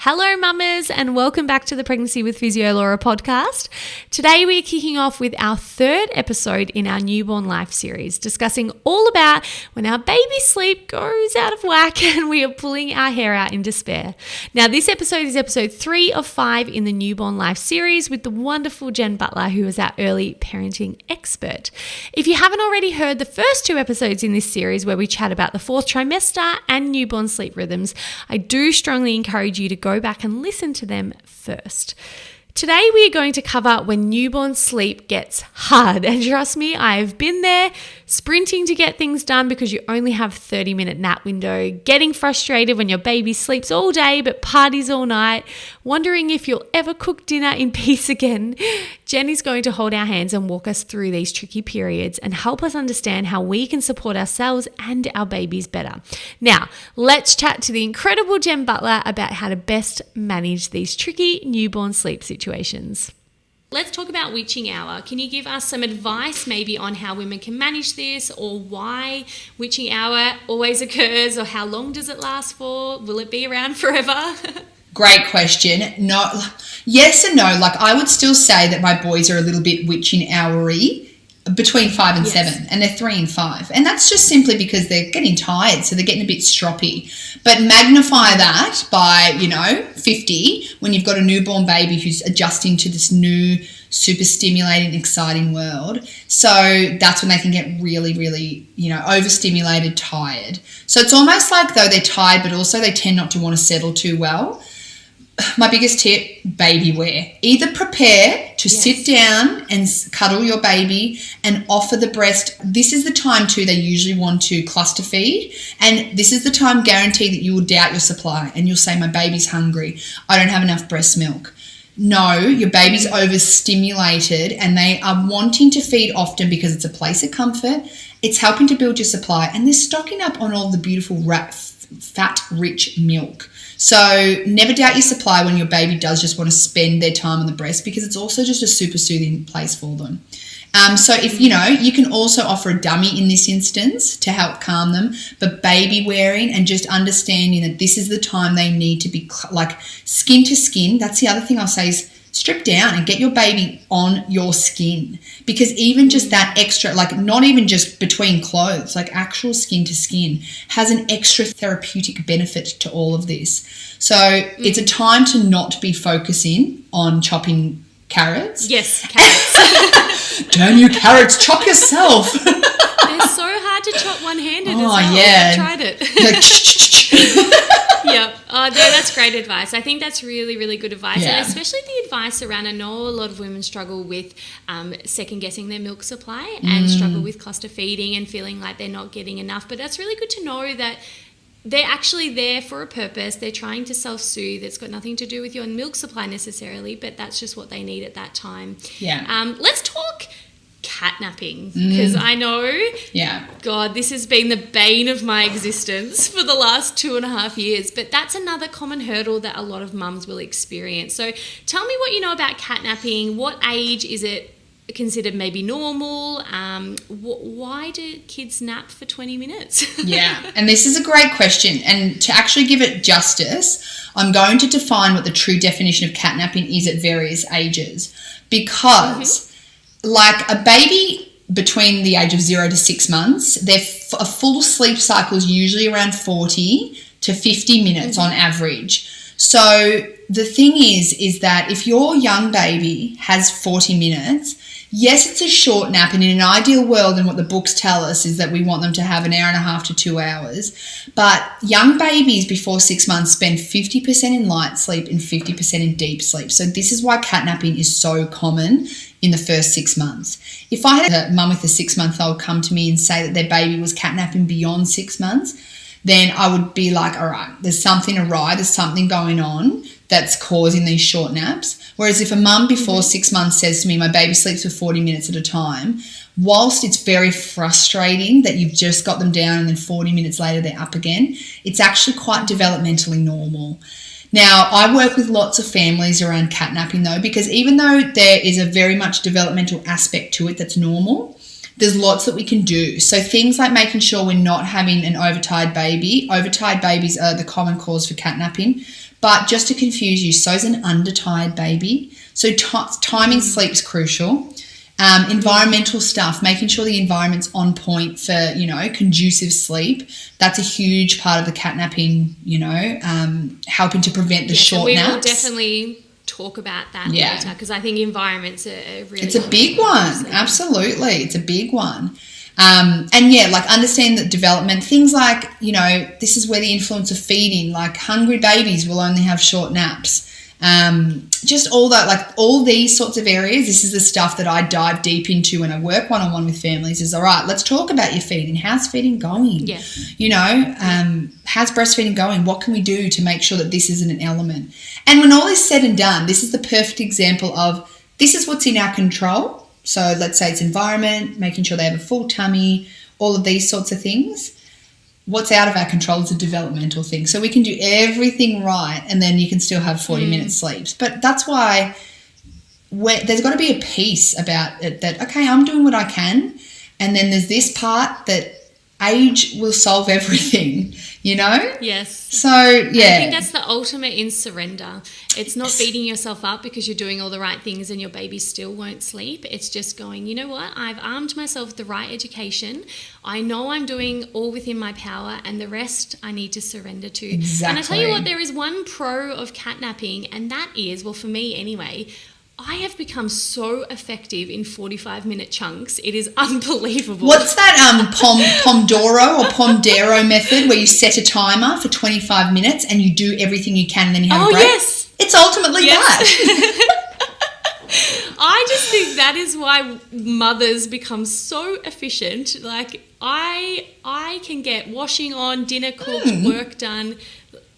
Hello mamas and welcome back to the Pregnancy with Physio Laura podcast. Today we're kicking off with our third episode in our Newborn Life series, discussing all about when our baby sleep goes out of whack and we are pulling our hair out in despair. Now this episode is episode 3 of 5 in the Newborn Life series with the wonderful Jen Butler, who is our early parenting expert. If you haven't already heard the first 2 episodes in this series where we chat about the 4th trimester and newborn sleep rhythms, I do strongly encourage you to go back and listen to them first. Today we are going to cover when newborn sleep gets hard, and trust me, I've been there, sprinting to get things done because you only have a 30-minute nap window, getting frustrated when your baby sleeps all day but parties all night, wondering if you'll ever cook dinner in peace again. Jen is going to hold our hands and walk us through these tricky periods and help us understand how we can support ourselves and our babies better. Now, let's chat to the incredible Jen Butler about how to best manage these tricky newborn sleep situations. Let's talk about witching hour. Can you give us some advice maybe on how women can manage this, or why witching hour always occurs, or how long does it last for? Will it be around forever? Great question. No, yes and no. Like, I would still say that my boys are a little bit witching hour-y between 5 and 7, and they're 3 and 5. And that's just simply because they're getting tired, so they're getting a bit stroppy. But magnify that by, 50 when you've got a newborn baby who's adjusting to this new, super stimulating, exciting world. So that's when they can get really, really, overstimulated, tired. So it's almost like though they're tired, but also they tend not to want to settle too well. My biggest tip, baby wear. Either prepare to sit down and cuddle your baby and offer the breast. This is the time too they usually want to cluster feed, and this is the time guaranteed that you will doubt your supply and you'll say, my baby's hungry, I don't have enough breast milk. No, your baby's overstimulated and they are wanting to feed often because it's a place of comfort. It's helping to build your supply, and they're stocking up on all the beautiful fat-rich milk. So never doubt your supply when your baby does just want to spend their time on the breast, because it's also just a super soothing place for them. So if, you can also offer a dummy in this instance to help calm them, but baby wearing and just understanding that this is the time they need to be like skin to skin. That's the other thing I'll say is strip down and get your baby on your skin, because even just that extra, like not even just between clothes, like actual skin to skin has an extra therapeutic benefit to all of this. So it's a time to not be focusing on chopping carrots. Yes, carrots. Damn you carrots, chop yourself. They're so hard to chop one-handed as well. Yeah. I tried it. Yeah. Oh, no, that's great advice. I think that's really, really good advice. Yeah. And especially the advice around, I know a lot of women struggle with second-guessing their milk supply and struggle with cluster feeding and feeling like they're not getting enough. But that's really good to know that they're actually there for a purpose. They're trying to self-soothe. It's got nothing to do with your milk supply necessarily, but that's just what they need at that time. Yeah. Let's talk catnapping, because I know, God, this has been the bane of my existence for the last 2.5 years, but that's another common hurdle that a lot of mums will experience. So tell me what you know about catnapping. What age is it considered maybe normal? Why do kids nap for 20 minutes? Yeah, and this is a great question, and to actually give it justice, I'm going to define what the true definition of catnapping is at various ages, because like a baby between the age of 0 to 6 months, a full sleep cycle is usually around 40 to 50 minutes on average. So the thing is that if your young baby has 40 minutes, yes, it's a short nap, and in an ideal world, and what the books tell us is that we want them to have an hour and a half to 2 hours. But young babies before 6 months spend 50% in light sleep and 50% in deep sleep. So this is why catnapping is so common in the first 6 months. If I had a mum with a 6-month-old come to me and say that their baby was catnapping beyond 6 months, then I would be like, all right, there's something awry, there's something going on that's causing these short naps. Whereas if a mum before 6 months says to me, my baby sleeps for 40 minutes at a time, whilst it's very frustrating that you've just got them down and then 40 minutes later they're up again, it's actually quite developmentally normal. Now, I work with lots of families around catnapping though, because even though there is a very much developmental aspect to it that's normal, there's lots that we can do. So things like making sure we're not having an overtired baby. Overtired babies are the common cause for catnapping. But just to confuse you, so's an undertired baby. So timing sleep's crucial. Environmental stuff, making sure the environment's on point for, conducive sleep. That's a huge part of the catnapping, helping to prevent the short naps. We will definitely talk about that later, because I think environments are really... It's a big one. Absolutely. It's a big one. Understand that development, things like, this is where the influence of feeding, like hungry babies will only have short naps. Just all that, like all these sorts of areas, this is the stuff that I dive deep into when I work one-on-one with families is, all right, let's talk about your feeding. How's feeding going? Yeah. How's breastfeeding going? What can we do to make sure that this isn't an element? And when all is said and done, this is the perfect example of this is what's in our control. So let's say it's environment, making sure they have a full tummy, all of these sorts of things. What's out of our control is a developmental thing. So we can do everything right and then you can still have 40-minute sleeps. But that's why there's got to be a piece about it that, okay, I'm doing what I can, and then there's this part that age will solve everything, Yes. So, yeah. I think that's the ultimate in surrender. It's not beating yourself up because you're doing all the right things and your baby still won't sleep. It's just going, you know what? I've armed myself with the right education. I know I'm doing all within my power, and the rest I need to surrender to. Exactly. And I tell you what, there is one pro of catnapping, and that is, well, for me anyway, I have become so effective in 45-minute chunks. It is unbelievable. What's that Pomodoro or Pomodoro method where you set a timer for 25 minutes and you do everything you can and then you have a break? Oh, yes. It's ultimately that. I just think that is why mothers become so efficient. Like I can get washing on, dinner cooked, work done,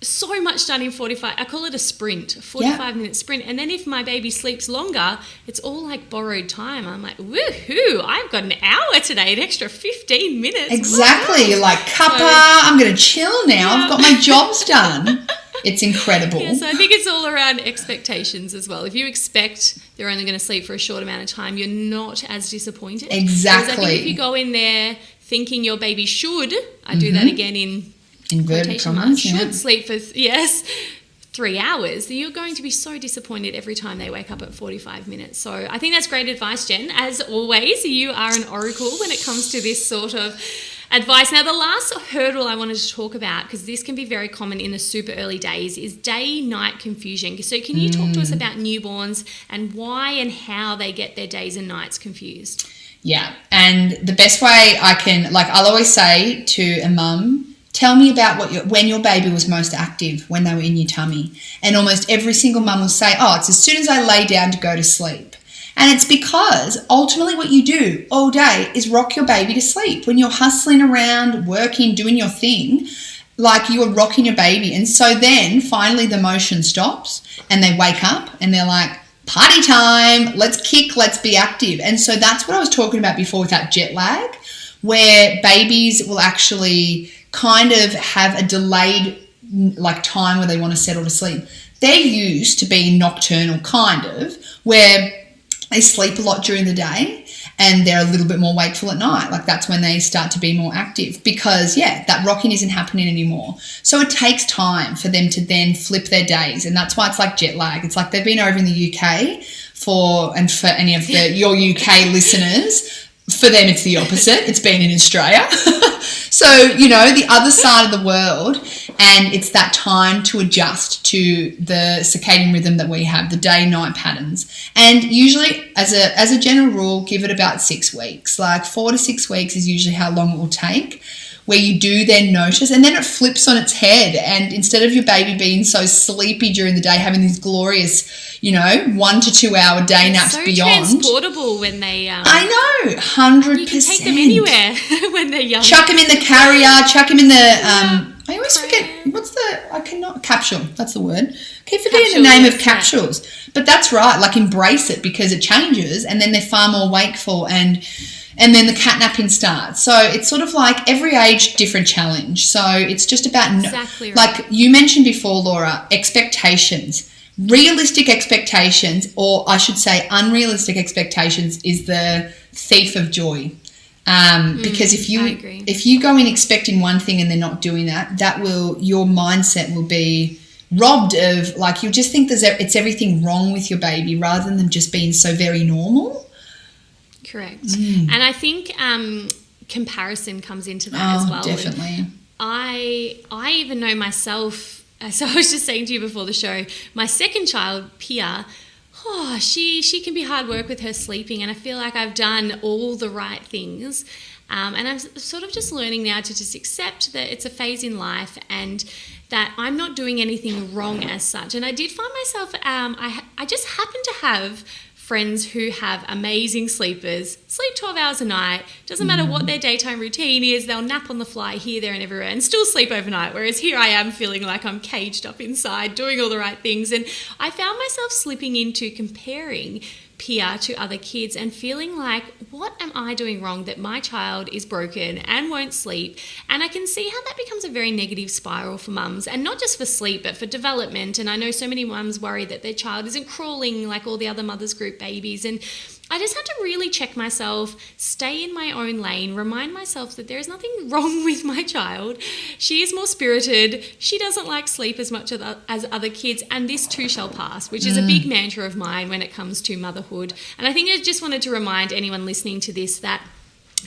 so much done in 45. I call it a sprint, a 45-minute sprint. And then if my baby sleeps longer, it's all like borrowed time. I'm like, woohoo, I've got an hour today, an extra 15 minutes. Exactly. Wow. You're like, cuppa, I'm going to chill now. I've got my jobs done. It's incredible. Yeah, so I think it's all around expectations as well. If you expect they're only going to sleep for a short amount of time, you're not as disappointed. Exactly. Because I think if you go in there thinking your baby should, I do that again in inverted commas, should sleep for 3 hours, you're going to be so disappointed every time they wake up at 45 minutes. So I think that's great advice, Jen. As always, you are an oracle when it comes to this sort of advice. Now, the last hurdle I wanted to talk about, because this can be very common in the super early days, is day-night confusion. So can you talk to us about newborns and why and how they get their days and nights confused? Yeah, and the best way I can, I'll always say to a mum, tell me about when your baby was most active, when they were in your tummy. And almost every single mum will say, oh, it's as soon as I lay down to go to sleep. And it's because ultimately what you do all day is rock your baby to sleep. When you're hustling around, working, doing your thing, like you are rocking your baby. And so then finally the motion stops and they wake up and they're like, party time, let's kick, let's be active. And so that's what I was talking about before with that jet lag, where babies will actually kind of have a delayed time where they want to settle to sleep. They're used to being nocturnal kind of, where they sleep a lot during the day and they're a little bit more wakeful at night. That's when they start to be more active because, that rocking isn't happening anymore. So it takes time for them to then flip their days, and that's why it's like jet lag. It's like they've been over in the UK for any of your UK listeners, for them it's the opposite. It's been in Australia. So, the other side of the world, and it's that time to adjust to the circadian rhythm that we have, the day-night patterns. And usually, as a general rule, give it about 6 weeks. 4 to 6 weeks is usually how long it will take, where you do then notice, and then it flips on its head. And instead of your baby being so sleepy during the day, having these glorious, 1 to 2 hour day naps so beyond. transportable when they... I know, 100%. You can take them anywhere when they're young. Chuck them in the carrier, chuck them in the... I always forget, capsule, that's the word. I keep forgetting the name of capsules. Right. But that's right, embrace it because it changes and then they're far more wakeful and then the catnapping starts. So it's sort of like every age, different challenge. So it's just about... Exactly right. Like you mentioned before, Laura, expectations. Realistic expectations, or I should say unrealistic expectations, is the thief of joy. Because if you go in expecting one thing and they're not doing that, your mindset will be robbed of, like, you just think it's everything wrong with your baby rather than them just being so very normal. Correct. And I think comparison comes into that as well. Definitely. And I even know myself, so I was just saying to you before the show, my second child, Pia, she can be hard work with her sleeping, and I feel like I've done all the right things. And I'm sort of just learning now to just accept that it's a phase in life and that I'm not doing anything wrong as such. And I did find myself, I just happen to have friends who have amazing sleepers, sleep 12 hours a night, doesn't matter what their daytime routine is, they'll nap on the fly here, there and everywhere and still sleep overnight, whereas here I am feeling like I'm caged up inside, doing all the right things. And I found myself slipping into comparing Pia to other kids and feeling like, what am I doing wrong that my child is broken and won't sleep? And I can see how that becomes a very negative spiral for mums, and not just for sleep but for development. And I know so many mums worry that their child isn't crawling like all the other mothers group babies, and I just had to really check myself, stay in my own lane, remind myself that there is nothing wrong with my child. She is more spirited. She doesn't like sleep as much as other kids, and this too shall pass, which is a big mantra of mine when it comes to motherhood. And I think I just wanted to remind anyone listening to this that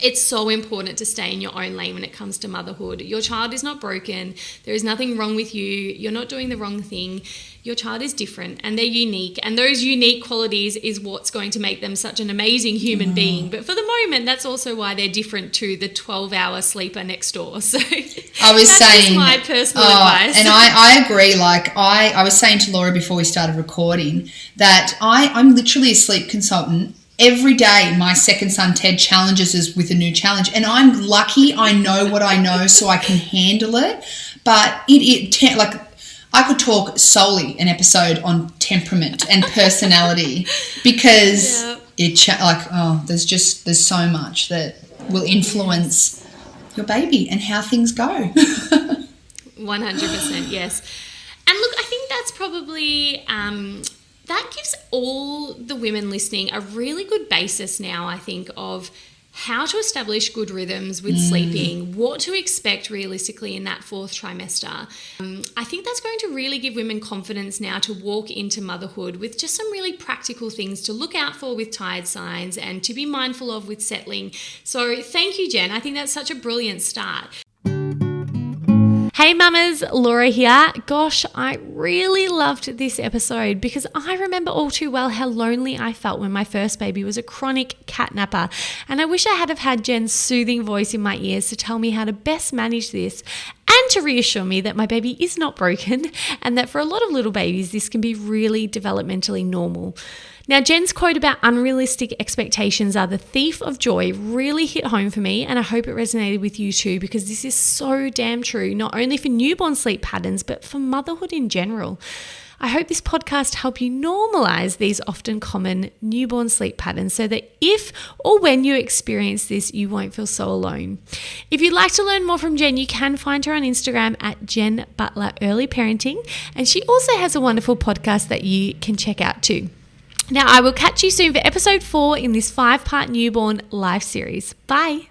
it's so important to stay in your own lane when it comes to motherhood. Your child is not broken. There is nothing wrong with you. You're not doing the wrong thing. Your child is different and they're unique. And those unique qualities is what's going to make them such an amazing human being. But for the moment, that's also why they're different to the 12-hour sleeper next door. So that's just my personal advice. And I agree. Like I was saying to Laura before we started recording that I'm literally a sleep consultant. Every day, my second son, Ted, challenges us with a new challenge. And I'm lucky I know what I know so I can handle it. But like I could talk solely an episode on temperament and personality because there's so much that will influence your baby and how things go. 100%, yes. And look, I think that's probably... that gives all the women listening a really good basis now, I think, of how to establish good rhythms with sleeping, what to expect realistically in that fourth trimester. I think that's going to really give women confidence now to walk into motherhood with just some really practical things to look out for with tired signs and to be mindful of with settling. So thank you, Jen. I think that's such a brilliant start. Hey mamas, Laura here. Gosh, I really loved this episode because I remember all too well how lonely I felt when my first baby was a chronic catnapper, and I wish I had have had Jen's soothing voice in my ears to tell me how to best manage this and to reassure me that my baby is not broken and that for a lot of little babies this can be really developmentally normal. Now, Jen's quote about unrealistic expectations are the thief of joy really hit home for me, and I hope it resonated with you too, because this is so damn true, not only for newborn sleep patterns, but for motherhood in general. I hope this podcast helped you normalize these often common newborn sleep patterns so that if or when you experience this, you won't feel so alone. If you'd like to learn more from Jen, you can find her on Instagram at Jen Butler Early Parenting, and she also has a wonderful podcast that you can check out too. Now, I will catch you soon for episode 4 in this 5-part newborn life series. Bye.